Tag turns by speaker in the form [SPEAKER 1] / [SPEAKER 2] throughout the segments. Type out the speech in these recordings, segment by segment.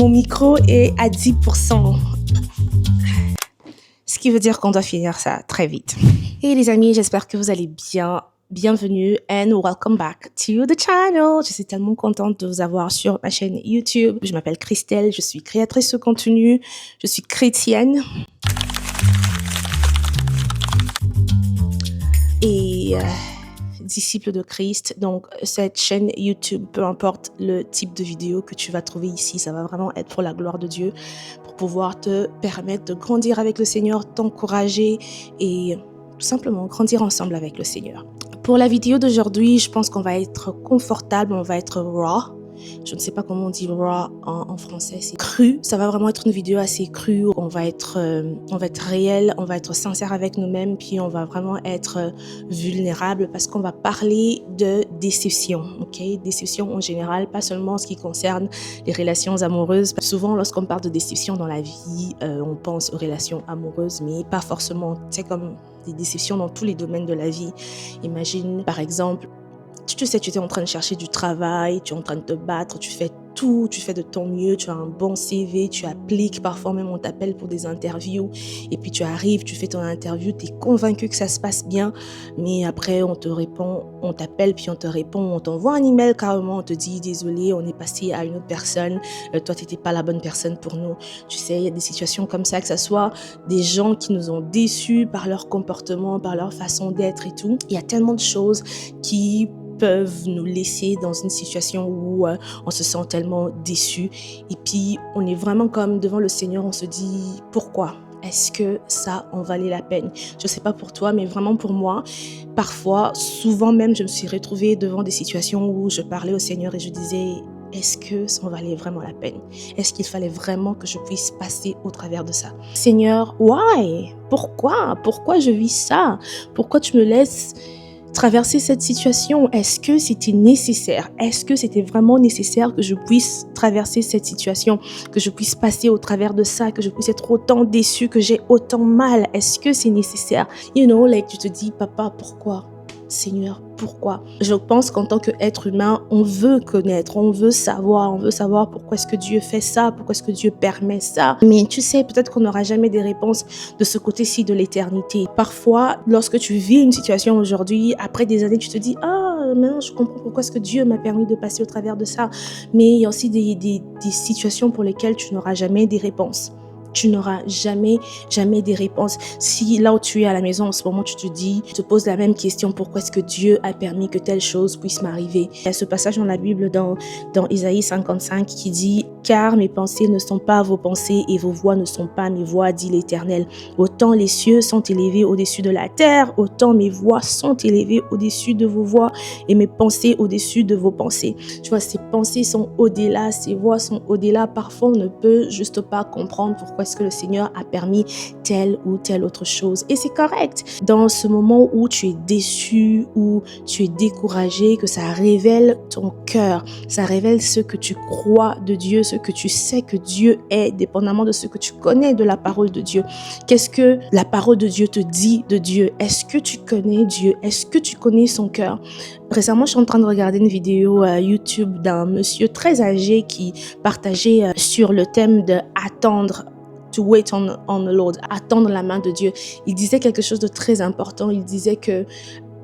[SPEAKER 1] Mon micro est à 10%. Ce qui veut dire qu'on doit finir ça très vite. Et les amis, j'espère que vous allez bien. Bienvenue and welcome back to the channel. Je suis tellement contente de vous avoir sur ma chaîne YouTube. Je m'appelle Christelle, je suis créatrice de contenu, je suis chrétienne. Et disciple de Christ. Donc, cette chaîne YouTube, peu importe le type de vidéo que tu vas trouver ici, ça va vraiment être pour la gloire de Dieu, pour pouvoir te permettre de grandir avec le Seigneur, t'encourager et tout simplement grandir ensemble avec le Seigneur. Pour la vidéo d'aujourd'hui, je pense qu'on va être confortable, on va être raw. Je ne sais pas comment on dit raw en français, c'est cru. Ça va vraiment être une vidéo assez crue. On va être réel, on va être sincère avec nous-mêmes, puis on va vraiment être vulnérable parce qu'on va parler de déception, ok? Déception en général, pas seulement en ce qui concerne les relations amoureuses. Souvent, lorsqu'on parle de déception dans la vie, on pense aux relations amoureuses, mais pas forcément. C'est comme des déceptions dans tous les domaines de la vie. Imagine, par exemple, tu sais, tu es en train de chercher du travail, tu es en train de te battre, tu fais tout, tu fais de ton mieux, tu as un bon CV, tu appliques, parfois même on t'appelle pour des interviews et puis tu arrives, tu fais ton interview, tu es convaincu que ça se passe bien, mais après on te répond, on t'appelle puis on te répond, on t'envoie un email carrément, on te dit désolé, on est passé à une autre personne, toi tu n'étais pas la bonne personne pour nous. Tu sais, il y a des situations comme ça, que ce soit des gens qui nous ont déçus par leur comportement, par leur façon d'être et tout. Il y a tellement de choses qui peuvent nous laisser dans une situation où on se sent tellement déçu et puis on est vraiment comme devant le Seigneur, on se dit pourquoi? Est-ce que ça en valait la peine? Je sais pas pour toi, mais vraiment pour moi, parfois, souvent même, je me suis retrouvée devant des situations où je parlais au Seigneur et je disais est-ce que ça en valait vraiment la peine? Est-ce qu'il fallait vraiment que je puisse passer au travers de ça? Seigneur, why? Pourquoi? Pourquoi je vis ça? Pourquoi tu me laisses traverser cette situation? Est-ce que c'était nécessaire? Est-ce que c'était vraiment nécessaire que je puisse traverser cette situation, que je puisse passer au travers de ça, que je puisse être autant déçue, que j'ai autant mal? Est-ce que c'est nécessaire? You know, like tu te dis, papa, pourquoi? Seigneur, pourquoi? Je pense qu'en tant qu'être humain, on veut connaître, on veut savoir pourquoi est-ce que Dieu fait ça, pourquoi est-ce que Dieu permet ça. Mais tu sais, peut-être qu'on n'aura jamais des réponses de ce côté-ci de l'éternité. Parfois, lorsque tu vis une situation aujourd'hui, après des années, tu te dis, ah, maintenant je comprends pourquoi est-ce que Dieu m'a permis de passer au travers de ça. Mais il y a aussi des situations pour lesquelles tu n'auras jamais des réponses. Tu n'auras jamais des réponses. Si là où tu es à la maison en ce moment, tu te poses la même question, pourquoi est-ce que Dieu a permis que telle chose puisse m'arriver? Il y a ce passage dans la Bible, dans Isaïe 55, qui dit « Car mes pensées ne sont pas vos pensées et vos voix ne sont pas mes voix, dit l'Éternel. Autant les cieux sont élevés au-dessus de la terre, autant mes voix sont élevées au-dessus de vos voix et mes pensées au-dessus de vos pensées. » Tu vois, ces pensées sont au-delà, ces voix sont au-delà. Parfois, on ne peut juste pas comprendre pourquoi est-ce que le Seigneur a permis telle ou telle autre chose. Et c'est correct. Dans ce moment où tu es déçu, où tu es découragé, que ça révèle ton cœur, ça révèle ce que tu crois de Dieu, ce que tu sais que Dieu est, dépendamment de ce que tu connais de la parole de Dieu. Qu'est-ce que la parole de Dieu te dit de Dieu? Est-ce que tu connais Dieu? Est-ce que tu connais son cœur? Récemment, je suis en train de regarder une vidéo YouTube d'un monsieur très âgé qui partageait sur le thème de attendre. To wait on the Lord, attendre la main de Dieu. Il disait quelque chose de très important. Il disait que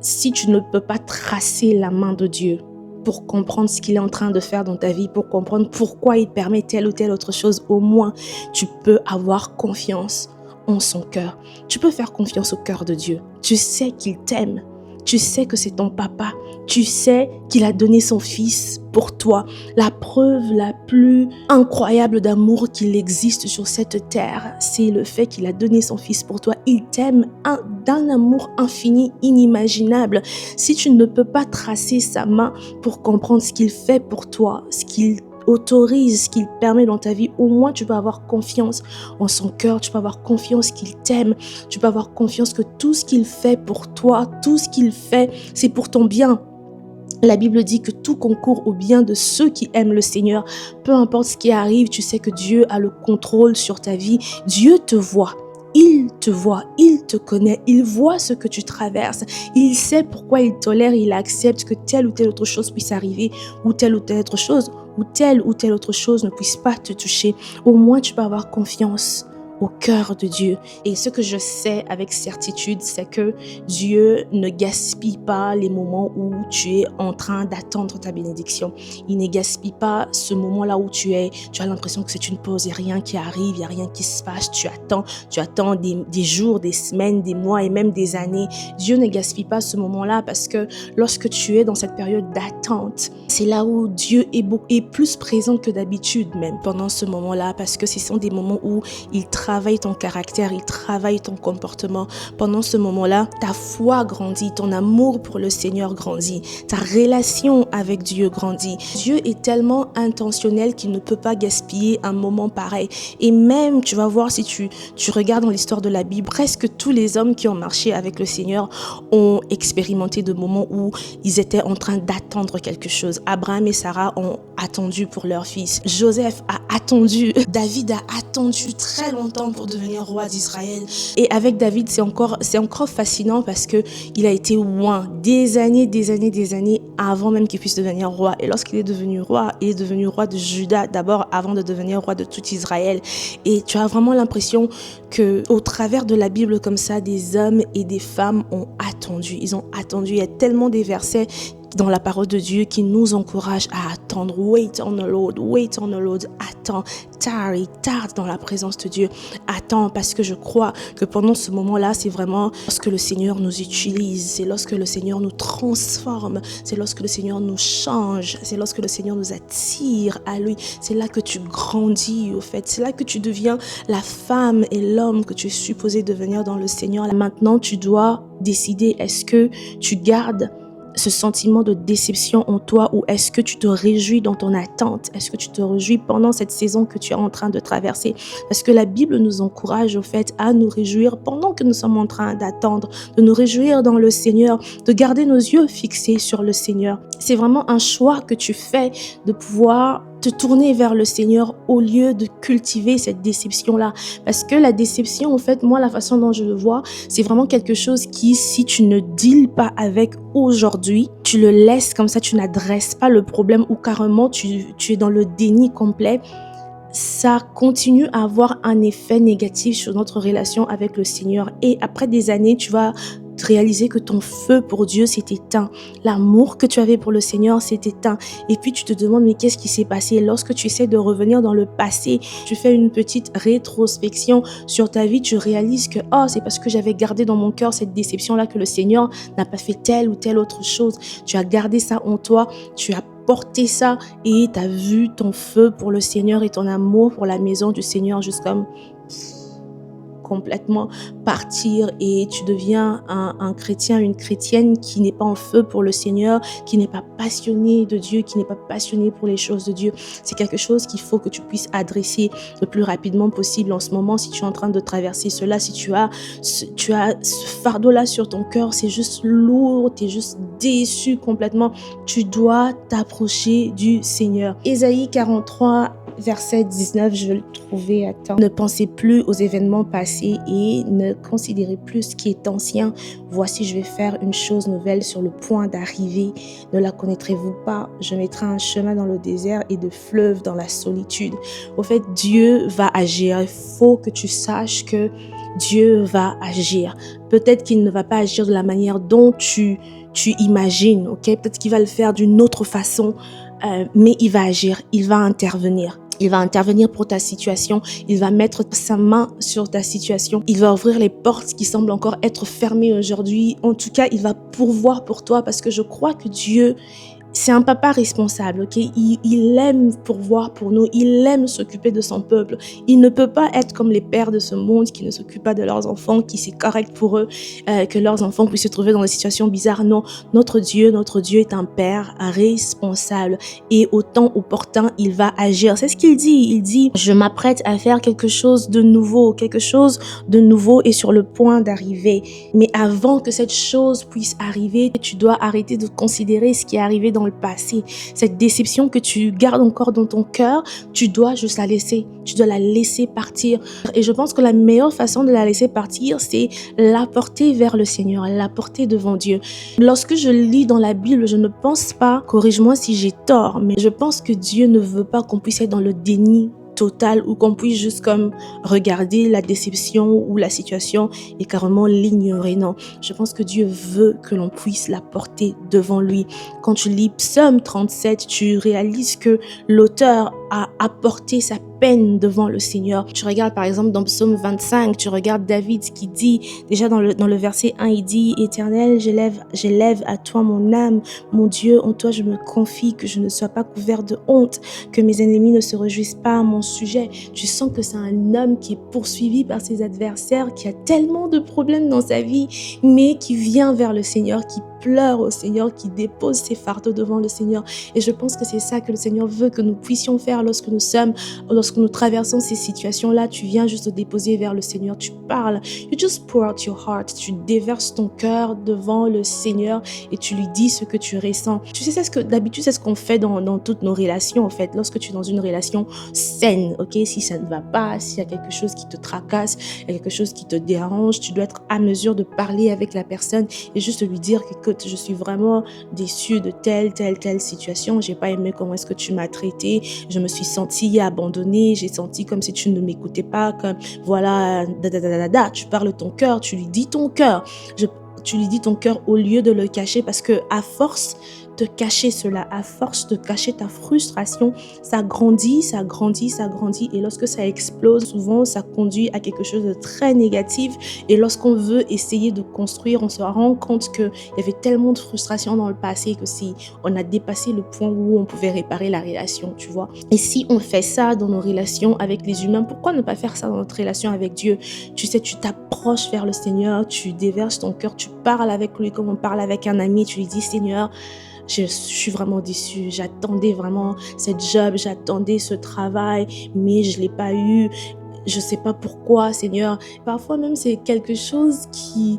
[SPEAKER 1] si tu ne peux pas tracer la main de Dieu pour comprendre ce qu'il est en train de faire dans ta vie, pour comprendre pourquoi il permet telle ou telle autre chose, au moins tu peux avoir confiance en son cœur. Tu peux faire confiance au cœur de Dieu. Tu sais qu'il t'aime. Tu sais que c'est ton papa. Tu sais qu'il a donné son fils pour toi. La preuve la plus incroyable d'amour qu'il existe sur cette terre, c'est le fait qu'il a donné son fils pour toi. Il t'aime d'un amour infini, inimaginable. Si tu ne peux pas tracer sa main pour comprendre ce qu'il fait pour toi, ce qu'il autorise, ce qu'il permet dans ta vie, au moins tu peux avoir confiance en son cœur, tu peux avoir confiance qu'il t'aime, tu peux avoir confiance que tout ce qu'il fait pour toi, tout ce qu'il fait, c'est pour ton bien. La Bible dit que tout concourt au bien de ceux qui aiment le Seigneur. Peu importe ce qui arrive, tu sais que Dieu a le contrôle sur ta vie. Dieu te voit. il te voit, il te connaît, il voit ce que tu traverses, il sait pourquoi il tolère, il accepte que telle ou telle autre chose puisse arriver, ou telle autre chose, ou telle autre chose ne puisse pas te toucher. Au moins, tu peux avoir confiance au cœur de Dieu. Et ce que je sais avec certitude, c'est que Dieu ne gaspille pas les moments où tu es en train d'attendre ta bénédiction. Il ne gaspille pas ce moment-là où tu as l'impression que c'est une pause, il n'y a rien qui arrive, il n'y a rien qui se passe, tu attends des jours, des semaines, des mois et même des années. Dieu ne gaspille pas ce moment-là parce que lorsque tu es dans cette période d'attente, c'est là où Dieu est plus présent que d'habitude même pendant ce moment-là, parce que ce sont des moments où il travaille ton caractère, il travaille ton comportement. Pendant ce moment-là, ta foi grandit, ton amour pour le Seigneur grandit, ta relation avec Dieu grandit. Dieu est tellement intentionnel qu'il ne peut pas gaspiller un moment pareil. Et même, tu vas voir, si tu regardes dans l'histoire de la Bible, presque tous les hommes qui ont marché avec le Seigneur ont expérimenté de moments où ils étaient en train d'attendre quelque chose. Abraham et Sarah ont attendu pour leur fils. Joseph a attendu. David a attendu très longtemps pour devenir roi d'Israël. Et avec David, c'est encore fascinant parce que il a été loin des années avant même qu'il puisse devenir roi. Et lorsqu'il est devenu roi, il est devenu roi de Juda d'abord avant de devenir roi de tout Israël. Et tu as vraiment l'impression que au travers de la Bible comme ça, des hommes et des femmes ont attendu. Ils ont attendu. Il y a tellement des versets dans la parole de Dieu qui nous encourage à attendre. Wait on the Lord, wait on the Lord. Attends, tarde dans la présence de Dieu. Attends, parce que je crois que pendant ce moment-là, c'est vraiment lorsque le Seigneur nous utilise, c'est lorsque le Seigneur nous transforme, c'est lorsque le Seigneur nous change, c'est lorsque le Seigneur nous attire à lui. C'est là que tu grandis, au fait. C'est là que tu deviens la femme et l'homme que tu es supposé devenir dans le Seigneur. Maintenant, tu dois décider, est-ce que tu gardes ce sentiment de déception en toi ou est-ce que tu te réjouis dans ton attente? Est-ce que tu te réjouis pendant cette saison que tu es en train de traverser? Parce que la Bible nous encourage au fait à nous réjouir pendant que nous sommes en train d'attendre, de nous réjouir dans le Seigneur, de garder nos yeux fixés sur le Seigneur. C'est vraiment un choix que tu fais de pouvoir te tourner vers le Seigneur au lieu de cultiver cette déception-là. Parce que la déception, en fait, moi, la façon dont je le vois, c'est vraiment quelque chose qui, si tu ne deals pas avec aujourd'hui, tu le laisses comme ça, tu n'adresses pas le problème ou carrément tu es dans le déni complet, ça continue à avoir un effet négatif sur notre relation avec le Seigneur. Et après des années, tu vas réaliser que ton feu pour Dieu s'est éteint. L'amour que tu avais pour le Seigneur s'est éteint. Et puis tu te demandes, mais qu'est-ce qui s'est passé? Lorsque tu essaies de revenir dans le passé, tu fais une petite rétrospection sur ta vie, tu réalises que c'est parce que j'avais gardé dans mon cœur cette déception-là que le Seigneur n'a pas fait telle ou telle autre chose. Tu as gardé ça en toi, tu as porté ça et tu as vu ton feu pour le Seigneur et ton amour pour la maison du Seigneur juste comme complètement partir et tu deviens un chrétien, une chrétienne qui n'est pas en feu pour le Seigneur, qui n'est pas passionné de Dieu, qui n'est pas passionné pour les choses de Dieu. C'est quelque chose qu'il faut que tu puisses adresser le plus rapidement possible en ce moment si tu es en train de traverser cela, si tu as ce fardeau-là sur ton cœur, c'est juste lourd, tu es juste déçu complètement. Tu dois t'approcher du Seigneur. Ésaïe 43, verset 19, je vais le trouver, attends. Ne pensez plus aux événements passés et ne considérez plus ce qui est ancien. Voici, je vais faire une chose nouvelle sur le point d'arriver. Ne la connaîtrez-vous pas? Je mettrai un chemin dans le désert et de fleuves dans la solitude. Au fait, Dieu va agir. Il faut que tu saches que Dieu va agir. Peut-être qu'il ne va pas agir de la manière dont tu imagines, ok? Peut-être qu'il va le faire d'une autre façon, mais il va agir, il va intervenir. Il va intervenir pour ta situation, il va mettre sa main sur ta situation, il va ouvrir les portes qui semblent encore être fermées aujourd'hui. En tout cas, il va pourvoir pour toi parce que je crois que Dieu, c'est un papa responsable, ok? Il aime pourvoir pour nous, il aime s'occuper de son peuple. Il ne peut pas être comme les pères de ce monde qui ne s'occupent pas de leurs enfants, qui c'est correct pour eux, que leurs enfants puissent se trouver dans des situations bizarres. Non, notre Dieu est un père responsable et au temps opportun, il va agir. C'est ce qu'il dit. Il dit, je m'apprête à faire quelque chose de nouveau est sur le point d'arriver. Mais avant que cette chose puisse arriver, tu dois arrêter de considérer ce qui est arrivé dans le passé, cette déception que tu gardes encore dans ton cœur, tu dois juste la laisser. Tu dois la laisser partir. Et je pense que la meilleure façon de la laisser partir, c'est la porter vers le Seigneur, la porter devant Dieu. Lorsque je lis dans la Bible, je ne pense pas, corrige-moi si j'ai tort, mais je pense que Dieu ne veut pas qu'on puisse être dans le déni total ou qu'on puisse juste comme regarder la déception ou la situation et carrément l'ignorer. Non, je pense que Dieu veut que l'on puisse la porter devant lui. Quand tu lis Psaume 37, tu réalises que l'auteur a apporté sa peine devant le Seigneur. Tu regardes par exemple dans Psaume 25, tu regardes David qui dit, déjà dans le verset 1, il dit « Éternel, j'élève à toi mon âme, mon Dieu, en toi je me confie, que je ne sois pas couvert de honte, que mes ennemis ne se réjouissent pas à mon sujet. » Tu sens que c'est un homme qui est poursuivi par ses adversaires, qui a tellement de problèmes dans sa vie, mais qui vient vers le Seigneur, qui pleure au Seigneur, qui dépose ses fardeaux devant le Seigneur. Et je pense que c'est ça que le Seigneur veut que nous puissions faire lorsque nous traversons ces situations-là. Tu viens juste te déposer vers le Seigneur, tu parles, you just pour out your heart, tu déverses ton cœur devant le Seigneur et tu lui dis ce que tu ressens. Tu sais, d'habitude, c'est ce qu'on fait dans toutes nos relations, en fait. Lorsque tu es dans une relation saine, ok, si ça ne va pas, s'il y a quelque chose qui te tracasse, il y a quelque chose qui te dérange, tu dois être à mesure de parler avec la personne et juste lui dire que je suis vraiment déçue de telle situation, j'ai pas aimé comment est-ce que tu m'as traité, je me suis sentie abandonnée, j'ai senti comme si tu ne m'écoutais pas, comme voilà, tu parles ton cœur, tu lui dis ton cœur, tu lui dis ton cœur au lieu de le cacher, parce que à force de cacher cela, à force de cacher ta frustration, ça grandit, et lorsque ça explose, souvent ça conduit à quelque chose de très négatif, et lorsqu'on veut essayer de construire, on se rend compte qu'il y avait tellement de frustration dans le passé que si on a dépassé le point où on pouvait réparer la relation, tu vois. Et si on fait ça dans nos relations avec les humains, pourquoi ne pas faire ça dans notre relation avec Dieu? Tu sais, tu t'approches vers le Seigneur, tu déverses ton cœur, tu parles avec lui comme on parle avec un ami, tu lui dis « Seigneur, je suis vraiment déçue, j'attendais vraiment cette job, j'attendais ce travail, mais je ne l'ai pas eu. Je ne sais pas pourquoi, Seigneur. » Parfois même, c'est quelque chose qui,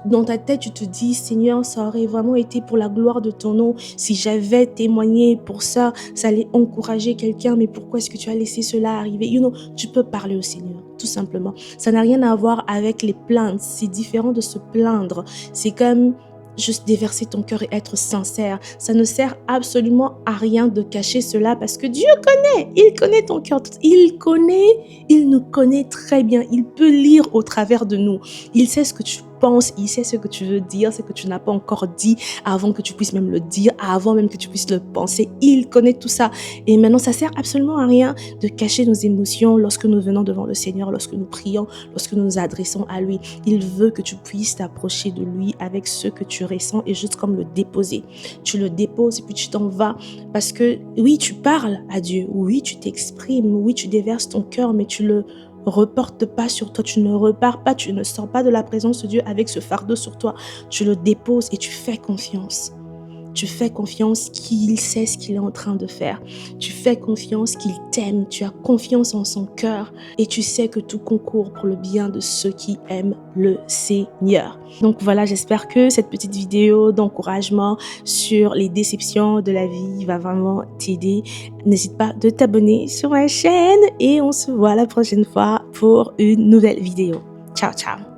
[SPEAKER 1] dans ta tête, tu te dis « Seigneur, ça aurait vraiment été pour la gloire de ton nom. Si j'avais témoigné pour ça, ça allait encourager quelqu'un, mais pourquoi est-ce que tu as laissé cela arriver ?» Tu peux parler au Seigneur, tout simplement. Ça n'a rien à voir avec les plaintes. C'est différent de se plaindre. C'est comme juste déverser ton cœur et être sincère. Ça ne sert absolument à rien de cacher cela, parce que Dieu connaît, il connaît ton cœur, il nous connaît très bien, il peut lire au travers de nous, il sait ce que tu penses, il sait ce que tu veux dire, ce que tu n'as pas encore dit avant que tu puisses même le dire, avant même que tu puisses le penser, il connaît tout ça. Et maintenant, ça sert absolument à rien de cacher nos émotions lorsque nous venons devant le Seigneur, lorsque nous prions, lorsque nous nous adressons à lui. Il veut que tu puisses t'approcher de lui avec ce que tu ressens et juste comme le déposer. Tu le déposes et puis tu t'en vas, parce que oui, tu parles à Dieu, oui, tu t'exprimes, oui, tu déverses ton cœur, mais tu le reporte pas sur toi, tu ne repars pas, tu ne sors pas de la présence de Dieu avec ce fardeau sur toi, tu le déposes et tu fais confiance. Tu fais confiance qu'il sait ce qu'il est en train de faire. Tu fais confiance qu'il t'aime. Tu as confiance en son cœur. Et tu sais que tout concourt pour le bien de ceux qui aiment le Seigneur. Donc voilà, j'espère que cette petite vidéo d'encouragement sur les déceptions de la vie va vraiment t'aider. N'hésite pas de t'abonner sur ma chaîne et on se voit la prochaine fois pour une nouvelle vidéo. Ciao, ciao!